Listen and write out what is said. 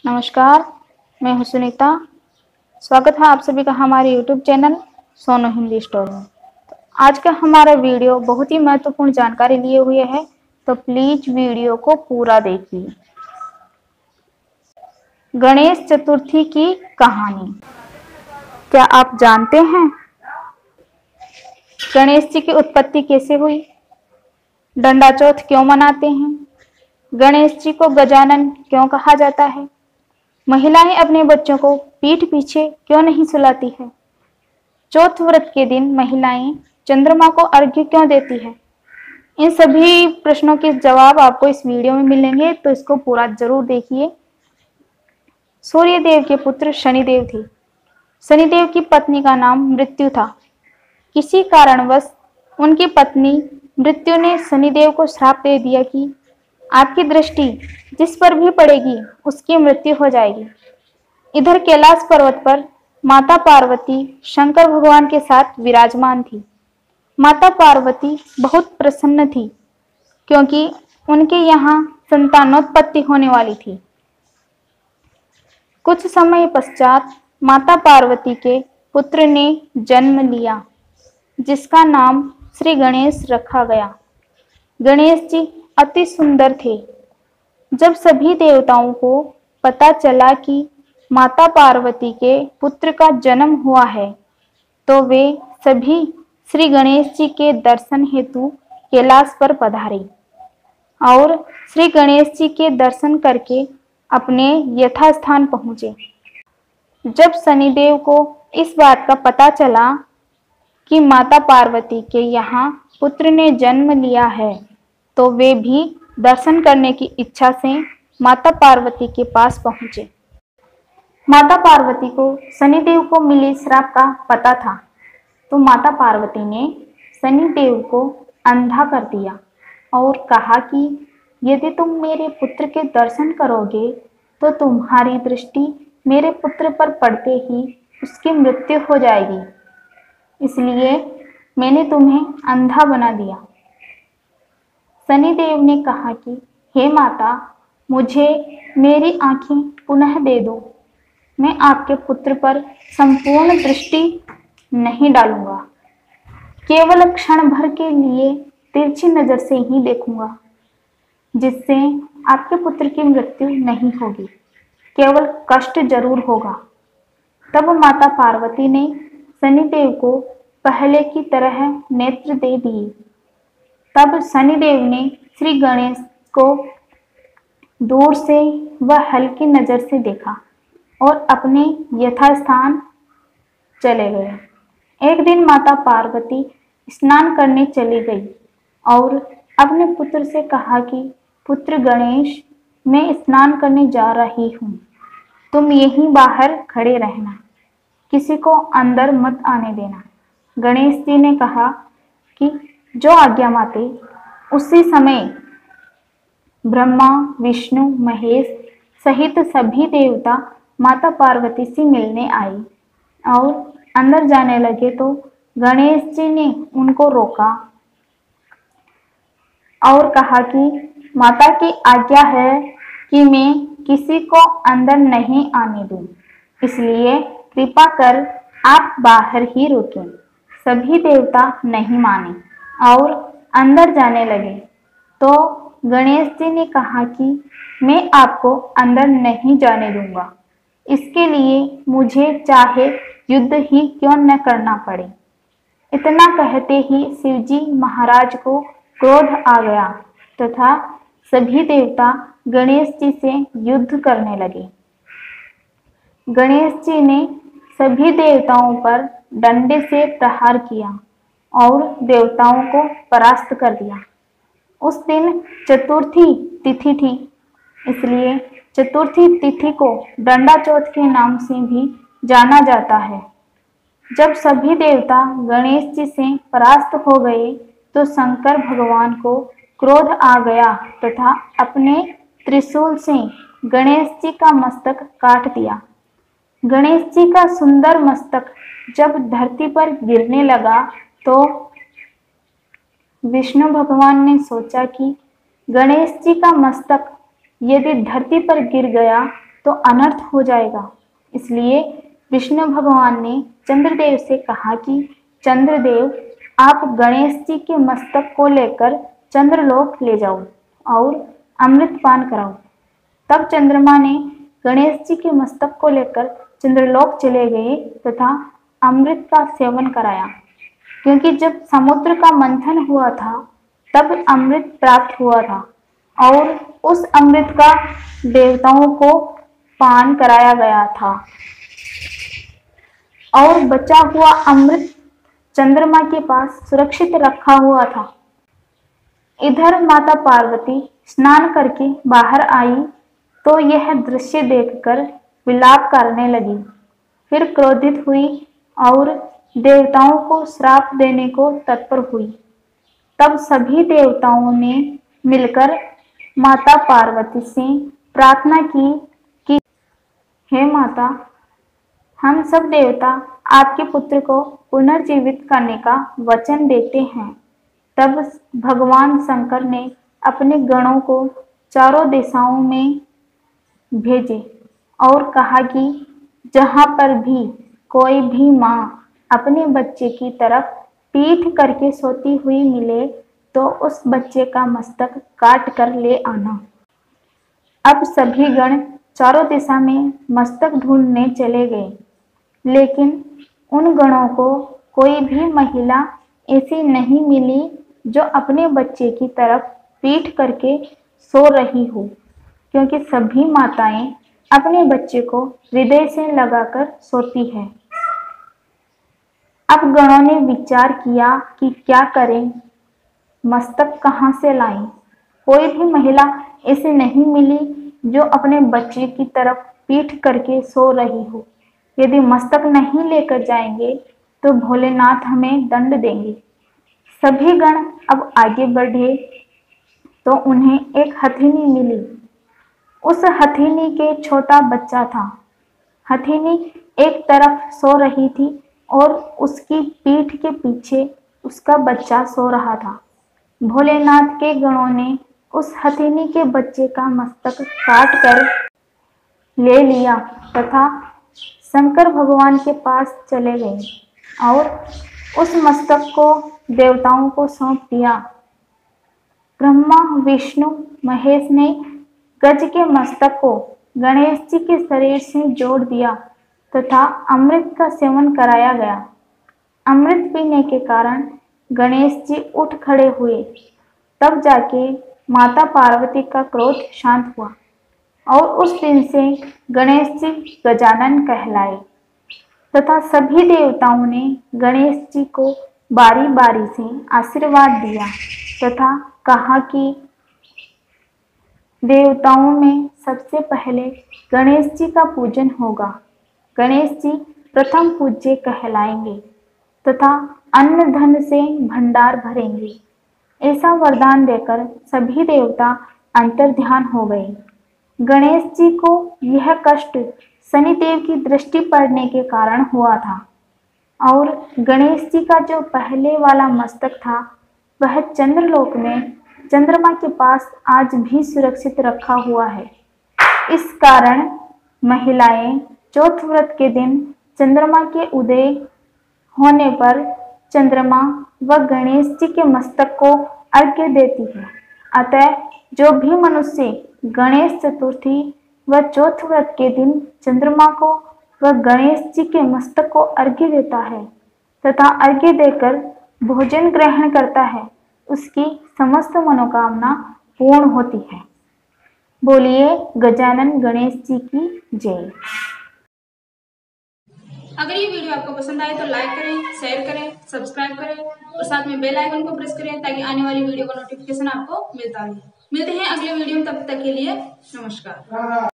नमस्कार, मैं हूं सुनीता। स्वागत है आप सभी का हमारे YouTube channel Sonu Hindi story में। आज का हमारा वीडियो बहुत ही महत्वपूर्ण जानकारी लिए हुए है, तो प्लीज वीडियो को पूरा देखिए। गणेश चतुर्थी की कहानी। क्या आप जानते हैं गणेश जी की उत्पत्ति कैसे हुई? डंडा चौथ क्यों मनाते हैं? गणेश जी को गजानन क्यों कहा जाता है? महिलाएं अपने बच्चों को पीठ पीछे क्यों नहीं सुलाती है? चौथ व्रत के दिन महिलाएं चंद्रमा को अर्घ्य क्यों देती है? इन सभी प्रश्नों के जवाब आपको इस वीडियो में मिलेंगे, तो इसको पूरा जरूर देखिए। सूर्य देव के पुत्र शनिदेव थे। शनिदेव की पत्नी का नाम मृत्यु था। किसी कारणवश उनकी पत्नी मृत्यु ने शनिदेव को श्राप दे दिया कि आपकी दृष्टि जिस पर भी पड़ेगी उसकी मृत्यु हो जाएगी। इधर कैलाश पर्वत पर माता पार्वती शंकर भगवान के साथ विराजमान थी। माता पार्वती बहुत प्रसन्न थी क्योंकि उनके यहाँ संतानोत्पत्ति होने वाली थी। कुछ समय पश्चात माता पार्वती के पुत्र ने जन्म लिया, जिसका नाम श्री गणेश रखा गया। गणेश जी अति सुंदर थे। जब सभी देवताओं को पता चला कि माता पार्वती के पुत्र का जन्म हुआ है, तो वे सभी श्री गणेश जी के दर्शन हेतु कैलाश पर पधारे और श्री गणेश जी के दर्शन करके अपने यथास्थान पहुंचे। जब शनिदेव को इस बात का पता चला कि माता पार्वती के यहाँ पुत्र ने जन्म लिया है, तो वे भी दर्शन करने की इच्छा से माता पार्वती के पास पहुंचे। माता पार्वती को शनिदेव को मिले श्राप का पता था, तो माता पार्वती ने शनिदेव को अंधा कर दिया और कहा कि यदि तुम मेरे पुत्र के दर्शन करोगे तो तुम्हारी दृष्टि मेरे पुत्र पर पड़ते ही उसकी मृत्यु हो जाएगी, इसलिए मैंने तुम्हें अंधा बना दिया। शनिदेव ने कहा कि हे माता, मुझे मेरी आंखें पुनः दे दो। मैं आपके पुत्र पर संपूर्ण दृष्टि नहीं डालूंगा, केवल क्षण भर के लिए तिरछी नजर से ही देखूंगा, जिससे आपके पुत्र की मृत्यु नहीं होगी, केवल कष्ट जरूर होगा। तब माता पार्वती ने शनिदेव को पहले की तरह नेत्र दे दिए। तब शनिदेव ने श्री गणेश को दूर से व हल्की नजर से देखा और अपने यथास्थान चले गए। एक दिन माता पार्वती स्नान करने चली गई और अपने पुत्र से कहा कि पुत्र गणेश, मैं स्नान करने जा रही हूँ, तुम यहीं बाहर खड़े रहना, किसी को अंदर मत आने देना। गणेश जी ने कहा कि जो आज्ञा माते। उसी समय ब्रह्मा, विष्णु, महेश सहित सभी देवता माता पार्वती से मिलने आए और अंदर जाने लगे, तो गणेश जी ने उनको रोका और कहा कि माता की आज्ञा है कि मैं किसी को अंदर नहीं आने दूं, इसलिए कृपा कर आप बाहर ही रुकें। सभी देवता नहीं माने और अंदर जाने लगे, तो गणेश जी ने कहा कि मैं आपको अंदर नहीं जाने दूंगा, इसके लिए मुझे चाहे युद्ध ही क्यों न करना पड़े। इतना कहते ही शिवजी महाराज को क्रोध आ गया तथा सभी देवता गणेश जी से युद्ध करने लगे। गणेश जी ने सभी देवताओं पर डंडे से प्रहार किया और देवताओं को परास्त कर दिया। उस दिन चतुर्थी तिथि थी, इसलिए चतुर्थी तिथि को डंडा चौथ के नाम से भी जाना जाता है। जब सभी देवता गणेश जी से परास्त हो गए, तो शंकर भगवान को क्रोध आ गया तथा अपने त्रिशूल से गणेश जी का मस्तक काट दिया। गणेश जी का सुंदर मस्तक जब धरती पर गिरने लगा, तो विष्णु भगवान ने सोचा कि गणेश जी का मस्तक यदि धरती पर गिर गया तो अनर्थ हो जाएगा। इसलिए विष्णु भगवान ने चंद्रदेव से कहा कि चंद्रदेव, आप गणेश जी के मस्तक को लेकर चंद्रलोक ले जाओ और अमृत पान कराओ। तब चंद्रमा ने गणेश जी के मस्तक को लेकर चंद्रलोक चले गए तथा अमृत का सेवन कराया, क्योंकि जब समुद्र का मंथन हुआ था तब अमृत प्राप्त हुआ था और उस अमृत का देवताओं को पान कराया गया था और बचा हुआ अमृत चंद्रमा के पास सुरक्षित रखा हुआ था। इधर माता पार्वती स्नान करके बाहर आई तो यह दृश्य देखकर विलाप करने लगी। फिर क्रोधित हुई और देवताओं को श्राप देने को तत्पर हुई। तब सभी देवताओं ने मिलकर माता पार्वती से प्रार्थना की कि हे माता, हम सब देवता आपके पुत्र को पुनर्जीवित करने का वचन देते हैं। तब भगवान शंकर ने अपने गणों को चारों दिशाओं में भेजे और कहा कि जहाँ पर भी कोई भी माँ अपने बच्चे की तरफ पीठ करके सोती हुई मिले तो उस बच्चे का मस्तक काट कर ले आना। अब सभी गण चारों दिशा में मस्तक ढूंढने चले गए, लेकिन उन गणों को कोई भी महिला ऐसी नहीं मिली जो अपने बच्चे की तरफ पीठ करके सो रही हो, क्योंकि सभी माताएं अपने बच्चे को हृदय से लगाकर सोती है। अब गणों ने विचार किया कि क्या करें, मस्तक कहाँ से लाएं। कोई भी महिला ऐसी नहीं मिली जो अपने बच्चे की तरफ पीठ करके सो रही हो। यदि मस्तक नहीं लेकर जाएंगे तो भोलेनाथ हमें दंड देंगे। सभी गण अब आगे बढ़े तो उन्हें एक हथिनी मिली। उस हथिनी के छोटा बच्चा था। हथिनी एक तरफ सो रही थी और उसकी पीठ के पीछे उसका बच्चा सो रहा था। भोलेनाथ के गणों ने उस हथिनी के बच्चे का मस्तक काट कर ले लिया तथा शंकर भगवान के पास चले गए और उस मस्तक को देवताओं को सौंप दिया। ब्रह्मा, विष्णु, महेश ने गज के मस्तक को गणेश जी के शरीर से जोड़ दिया तथा अमृत का सेवन कराया गया। अमृत पीने के कारण गणेश जी उठ खड़े हुए। तब जाके माता पार्वती का क्रोध शांत हुआ और उस दिन से गणेश जी गजानन कहलाए तथा सभी देवताओं ने गणेश जी को बारी बारी से आशीर्वाद दिया तथा कहा कि देवताओं में सबसे पहले गणेश जी का पूजन होगा। गणेश जी प्रथम पूज्य कहलाएंगे तथा अन्न धन से भंडार भरेंगे। ऐसा वरदान देकर सभी देवता अंतर्ध्यान हो गए। गणेश जी को यह कष्ट शनिदेव की दृष्टि पड़ने के कारण हुआ था और गणेश जी का जो पहले वाला मस्तक था वह चंद्रलोक में चंद्रमा के पास आज भी सुरक्षित रखा हुआ है। इस कारण महिलाएं चौथ व्रत के दिन चंद्रमा के उदय होने पर चंद्रमा व गणेश जी के मस्तक को अर्घ्य देती है। अतः जो भी मनुष्य गणेश चतुर्थी व चौथ व्रत के दिन चंद्रमा को व गणेश जी के मस्तक को अर्घ्य देता है तथा अर्घ्य देकर भोजन ग्रहण करता है, उसकी समस्त मनोकामना पूर्ण होती है। बोलिए गजानन गणेश जी की जय। अगर ये वीडियो आपको पसंद आए तो लाइक करें, शेयर करें, सब्सक्राइब करें और साथ में बेल आइकन को प्रेस करें ताकि आने वाली वीडियो का नोटिफिकेशन आपको मिलता रहे। मिलते हैं अगले वीडियो में, तब तक के लिए नमस्कार।